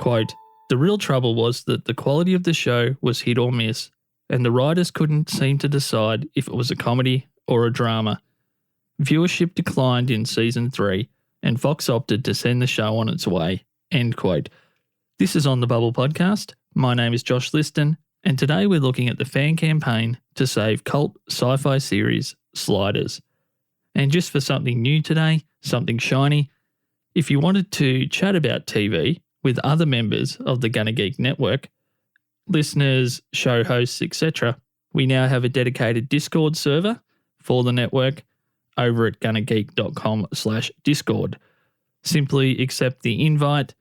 Quote, "The real trouble was that the quality of the show was hit or miss, and the writers couldn't seem to decide if it was a comedy or a drama. Viewership declined in season 3, and Fox opted to send the show on its way." End quote. This is On the Bubble podcast. My name is Josh Liston, and today we're looking at the fan campaign to save cult sci-fi series Sliders. And just for something new today, something shiny, if you wanted to chat about TV with other members of the Gonna Geek network, listeners, show hosts, etc., we now have a dedicated Discord server for the network over at gonnageek.com/Discord. Simply accept the invite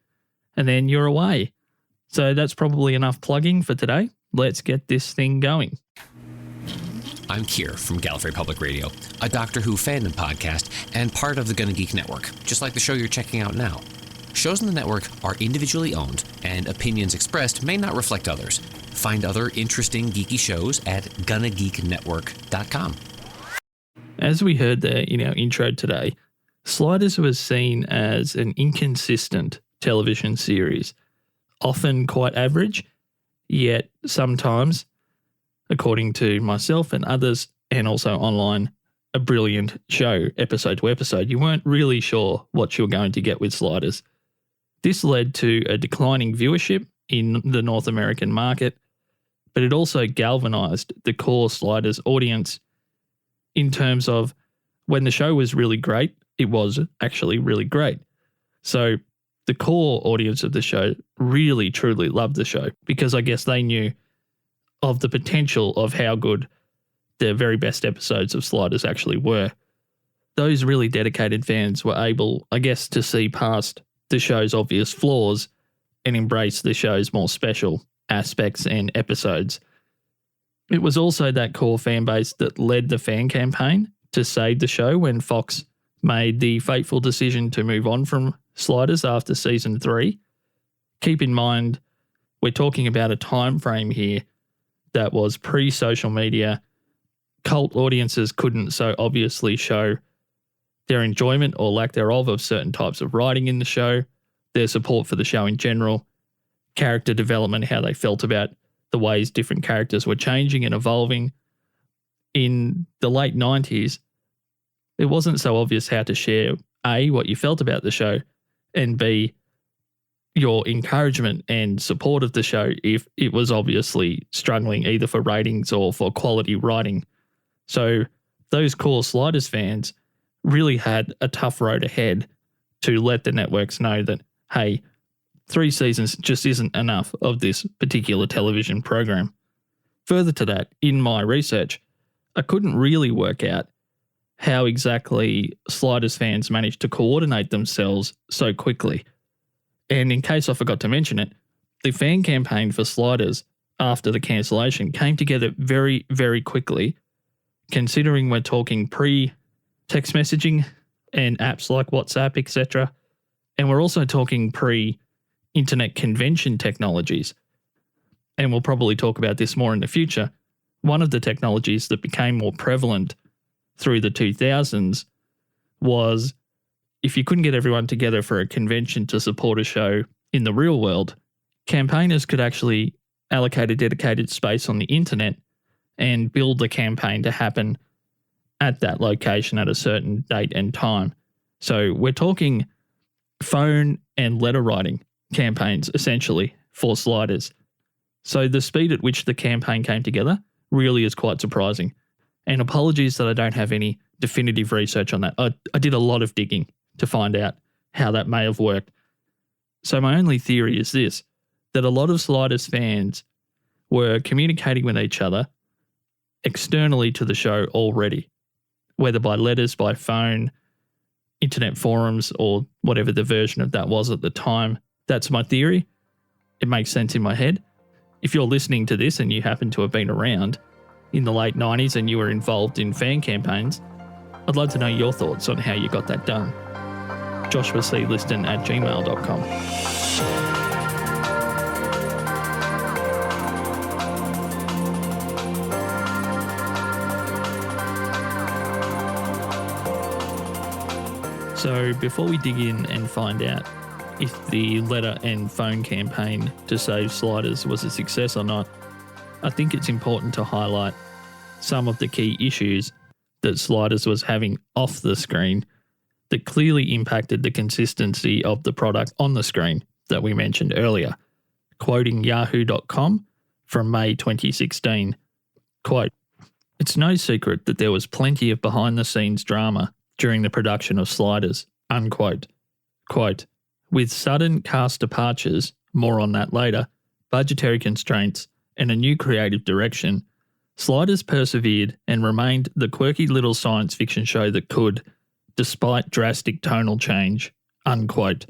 and then you're away. So that's probably enough plugging for today. Let's get this thing going. I'm Keir from Gallifrey Public Radio, a Doctor Who fandom podcast and part of the Gonna Geek network, just like the show you're checking out now. Shows in the network are individually owned, and opinions expressed may not reflect others. Find other interesting geeky shows at gonnageeknetwork.com. As we heard there in our intro today, Sliders was seen as an inconsistent television series, often quite average, yet sometimes, according to myself and others, and also online, a brilliant show episode to episode. You weren't really sure what you were going to get with Sliders. This led to a declining viewership in the North American market, but it also galvanized the core Sliders audience in terms of when the show was really great, it was actually really great. So the core audience of the show really, truly loved the show because I guess they knew of the potential of how good the very best episodes of Sliders actually were. Those really dedicated fans were able, I guess, to see past the show's obvious flaws and embrace the show's more special aspects and episodes. It was also that core fan base that led the fan campaign to save the show when Fox made the fateful decision to move on from Sliders after season 3. Keep in mind, we're talking about a time frame here that was pre-social media. Cult audiences couldn't so obviously show their enjoyment or lack thereof of certain types of writing in the show, their support for the show in general, character development, how they felt about the ways different characters were changing and evolving. In the late 90s, it wasn't so obvious how to share, A, what you felt about the show, and B, your encouragement and support of the show if it was obviously struggling either for ratings or for quality writing. So those core Sliders fans really had a tough road ahead to let the networks know that, hey, 3 seasons just isn't enough of this particular television program. Further to that, in my research, I couldn't really work out how exactly Sliders fans managed to coordinate themselves so quickly. And in case I forgot to mention it, the fan campaign for Sliders after the cancellation came together very, very quickly, considering we're talking pre-text messaging and apps like WhatsApp, etc. And we're also talking pre-internet convention technologies. And we'll probably talk about this more in the future. One of the technologies that became more prevalent through the 2000s was if you couldn't get everyone together for a convention to support a show in the real world, campaigners could actually allocate a dedicated space on the internet and build the campaign to happen at that location at a certain date and time. So we're talking phone and letter writing campaigns essentially for Sliders. So the speed at which the campaign came together really is quite surprising. And apologies that I don't have any definitive research on that. I did a lot of digging to find out how that may have worked. So my only theory is this, that a lot of Sliders fans were communicating with each other externally to the show already, whether by letters, by phone, internet forums, or whatever the version of that was at the time. That's my theory. It makes sense in my head. If you're listening to this and you happen to have been around in the late 90s and you were involved in fan campaigns, I'd love to know your thoughts on how you got that done. joshuacliston@gmail.com. So before we dig in and find out if the letter and phone campaign to save Sliders was a success or not, I think it's important to highlight some of the key issues that Sliders was having off the screen that clearly impacted the consistency of the product on the screen that we mentioned earlier. Quoting yahoo.com from May 2016, quote, "It's no secret that there was plenty of behind-the-scenes drama during the production of Sliders," unquote. Quote, "With sudden cast departures, more on that later, budgetary constraints, and a new creative direction, Sliders persevered and remained the quirky little science fiction show that could, despite drastic tonal change," unquote.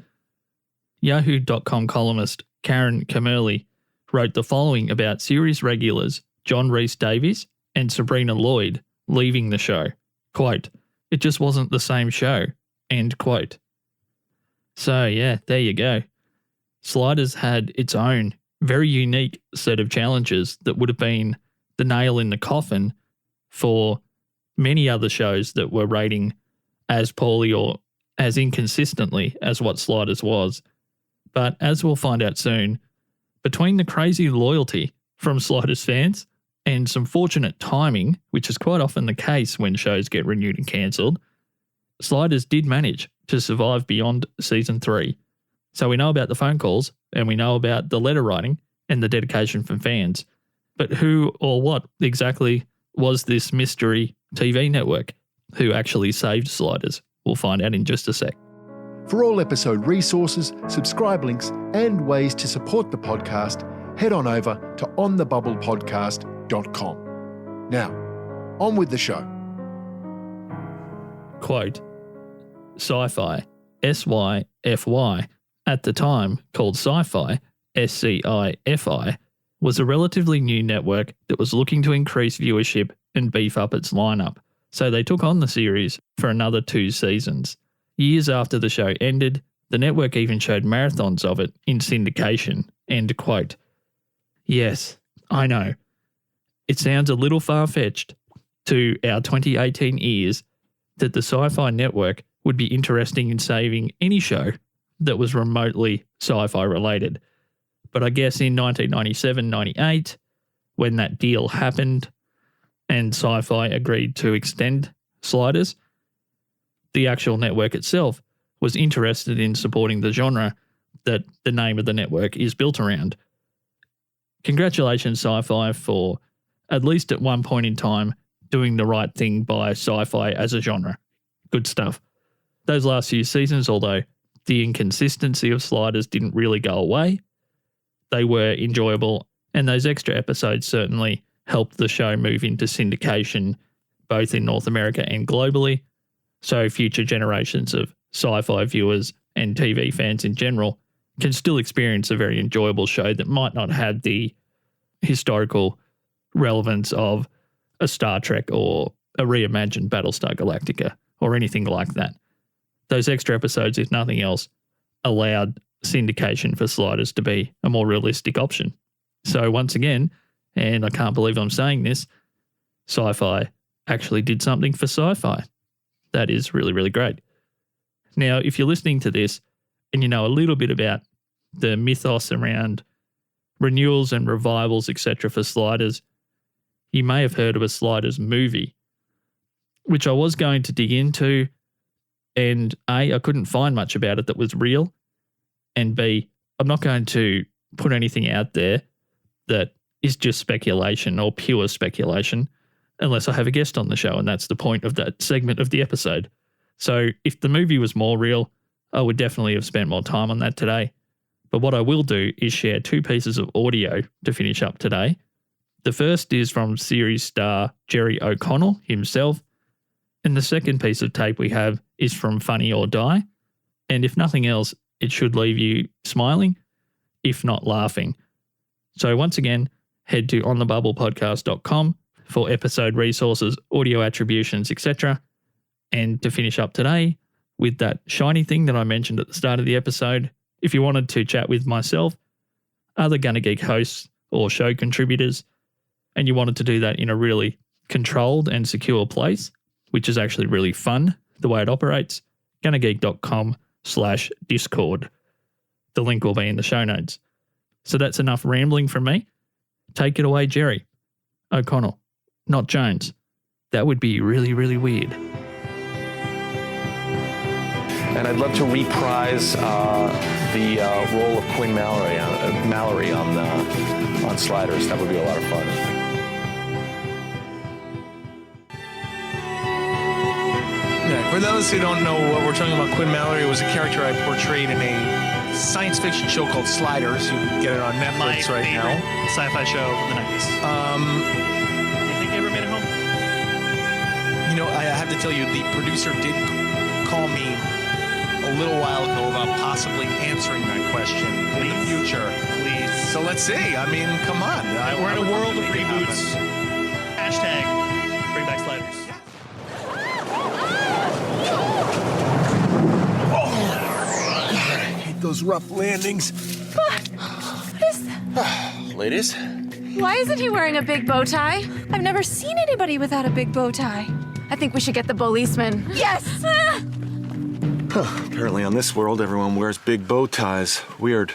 Yahoo.com columnist Karen Kamerly wrote the following about series regulars John Rhys-Davies and Sabrina Lloyd leaving the show. Quote, "It just wasn't the same show," end quote. So yeah, there you go. Sliders had its own very unique set of challenges that would have been the nail in the coffin for many other shows that were rating as poorly or as inconsistently as what Sliders was. But as we'll find out soon, between the crazy loyalty from Sliders fans and some fortunate timing, which is quite often the case when shows get renewed and cancelled, Sliders did manage to survive beyond season 3. So we know about the phone calls and we know about the letter writing and the dedication from fans. But who or what exactly was this mystery TV network who actually saved Sliders? We'll find out in just a sec. For all episode resources, subscribe links, and ways to support the podcast, head on over to onthebubblepodcast.com. Now, on with the show. Quote, Sci-Fi, SYFY, at the time called Sci-Fi, SCIFI, was a relatively new network that was looking to increase viewership and beef up its lineup, so they took on the series for another 2 seasons. Years after the show ended, the network even showed marathons of it in syndication, end quote. Yes, I know. It sounds a little far-fetched to our 2018 ears that the Sci-Fi network would be interested in saving any show that was remotely sci-fi related. But I guess in 1997-98, when that deal happened and Sci-Fi agreed to extend Sliders, the actual network itself was interested in supporting the genre that the name of the network is built around. Congratulations, Sci-Fi, for, at least at one point in time, doing the right thing by sci-fi as a genre. Good stuff. Those last few seasons, although the inconsistency of Sliders didn't really go away, they were enjoyable, and those extra episodes certainly helped the show move into syndication, both in North America and globally, so future generations of sci-fi viewers and TV fans in general can still experience a very enjoyable show that might not have the historical relevance of a Star Trek or a reimagined Battlestar Galactica or anything like that. Those extra episodes, if nothing else, allowed syndication for Sliders to be a more realistic option. So once again, and I can't believe I'm saying this, Sci-Fi actually did something for sci-fi. That is really, really great. Now, if you're listening to this and you know a little bit about the mythos around renewals and revivals, etc. for Sliders, you may have heard of a Sliders movie, which I was going to dig into, and A, I couldn't find much about it that was real, and B, I'm not going to put anything out there that is just speculation or pure speculation unless I have a guest on the show, and that's the point of that segment of the episode. So if the movie was more real, I would definitely have spent more time on that today. But what I will do is share 2 pieces of audio to finish up today. The first is from series star Jerry O'Connell himself, and the second piece of tape we have is from Funny or Die, and if nothing else, it should leave you smiling, if not laughing. So once again, head to onthebubblepodcast.com for episode resources, audio attributions, etc. And to finish up today with that shiny thing that I mentioned at the start of the episode, if you wanted to chat with myself, other Gonna Geek hosts or show contributors, and you wanted to do that in a really controlled and secure place, which is actually really fun, the way it operates, gonnageek.com/Discord. The link will be in the show notes. So that's enough rambling from me. Take it away, Jerry. O'Connell, not Jones. That would be really, really weird. And I'd love to reprise the role of Quinn Mallory on Sliders. That would be a lot of fun. Yeah, for those who don't know what we're talking about, Quinn Mallory was a character I portrayed in a science fiction show called Sliders. You can get it on Netflix right now. Sci-fi show from the 90s. Do you think you ever made it home? You know, I have to tell you, the producer did call me a little while ago about possibly answering that question in the future. Please. So let's see. I mean, come on. We're in a world of reboots. Hashtag bring back Sliders. I hate those rough landings. Ladies? Why isn't he wearing a big bow tie? I've never seen anybody without a big bow tie. I think we should get the policeman. Yes! Apparently on this world, everyone wears big bow ties. Weird.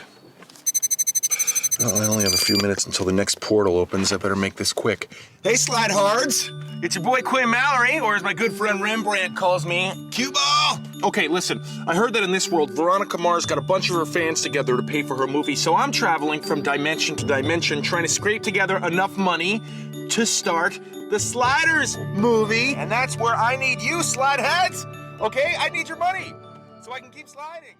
Well, I only have a few minutes until the next portal opens. I better make this quick. Hey, Slide Hards. It's your boy Quinn Mallory, or as my good friend Rembrandt calls me, Cue Ball. Okay, listen. I heard that in this world, Veronica Mars got a bunch of her fans together to pay for her movie, so I'm traveling from dimension to dimension, trying to scrape together enough money to start the Sliders movie. And that's where I need you, Slide Heads. Okay? I need your money so I can keep sliding.